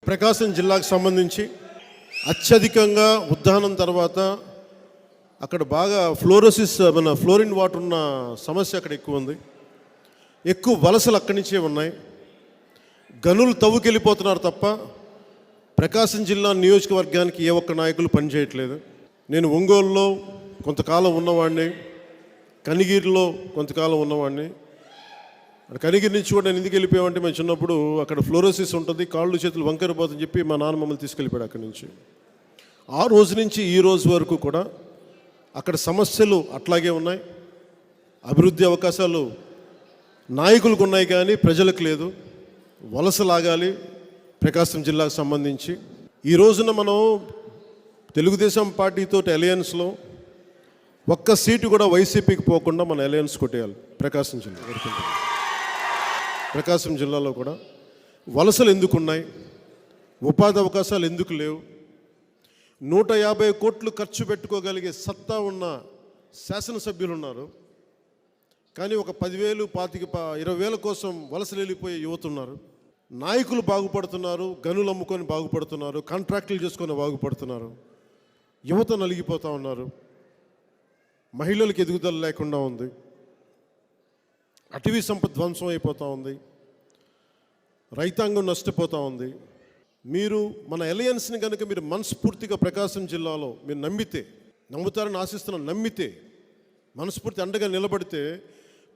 ప్రకాశం జిల్లాకు సంబంధించి అత్యధికంగా ఉద్దానం తర్వాత అక్కడ బాగా ఫ్లోరిన్ వాటర్ ఉన్న సమస్య అక్కడ ఎక్కువ ఉంది. ఎక్కువ వలసలు అక్కడి నుంచే ఉన్నాయి. గనులు తవ్వుకెళ్ళిపోతున్నారు తప్ప ప్రకాశం జిల్లా నియోజకవర్గానికి ఏ ఒక్క నాయకులు పనిచేయట్లేదు. నేను ఒంగోలులో కొంతకాలం ఉన్నవాడిని, కనిగిరిలో కొంతకాలం ఉన్నవాడిని. కనిగిరి నుంచి కూడా నేను ఎందుకు వెళ్ళిపోయామంటే మేము చిన్నప్పుడు అక్కడ ఫ్లోరోసిస్ ఉంటుంది, కాళ్ళు చేతులు వంకరిపోతుందని చెప్పి మా నాన్న మమ్మల్ని తీసుకెళ్ళిపోయాడు అక్కడి నుంచి. ఆ రోజు నుంచి ఈ రోజు వరకు కూడా అక్కడ సమస్యలు అట్లాగే ఉన్నాయి. అభివృద్ధి అవకాశాలు నాయకులకు ఉన్నాయి కానీ ప్రజలకు లేదు. వలస లాగాలి ప్రకాశం జిల్లాకు సంబంధించి. ఈ రోజున మనం తెలుగుదేశం పార్టీతో అలయన్స్లో ఒక్క సీటు కూడా వైసీపీకి పోకుండా మన అలయన్స్ కొట్టేయాలి. ప్రకాశం జిల్లాలో కూడా వలసలు ఎందుకున్నాయి, ఉపాధి అవకాశాలు ఎందుకు లేవు, 150 కోట్లు ఖర్చు పెట్టుకోగలిగే సత్తా ఉన్న శాసనసభ్యులు ఉన్నారు. కానీ ఒక 10,000, 20,000 కోసం వలసలు వెళ్ళిపోయే యువత ఉన్నారు. నాయకులు బాగుపడుతున్నారు, గనులు అమ్ముకొని బాగుపడుతున్నారు, కాంట్రాక్టులు చేసుకొని బాగుపడుతున్నారు. యువత నలిగిపోతూ ఉన్నారు. మహిళలకు ఎదుగుదల లేకుండా ఉంది. అటవీ సంపద ధ్వంసం అయిపోతూ ఉంది. రైతాంగం నష్టపోతూ ఉంది. మీరు మన అలయన్స్ని కనుక మీరు మనస్ఫూర్తిగా ప్రకాశం జిల్లాలో మీరు నమ్ముతారని ఆశిస్తున్నాను, నమ్మితే మనస్ఫూర్తి అండగా నిలబడితే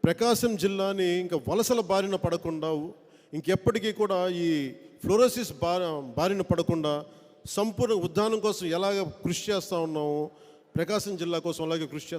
ప్రకాశం జిల్లాని ఇంకా వలసల బారిన పడకుండా, ఇంకెప్పటికీ కూడా ఈ ఫ్లోరోసిస్ బారిన పడకుండా సంపూర్ణ ఉద్దానం కోసం ఎలాగ కృషి చేస్తూ ఉన్నామో ప్రకాశం జిల్లా కోసం అలాగే కృషి చేస్తాం.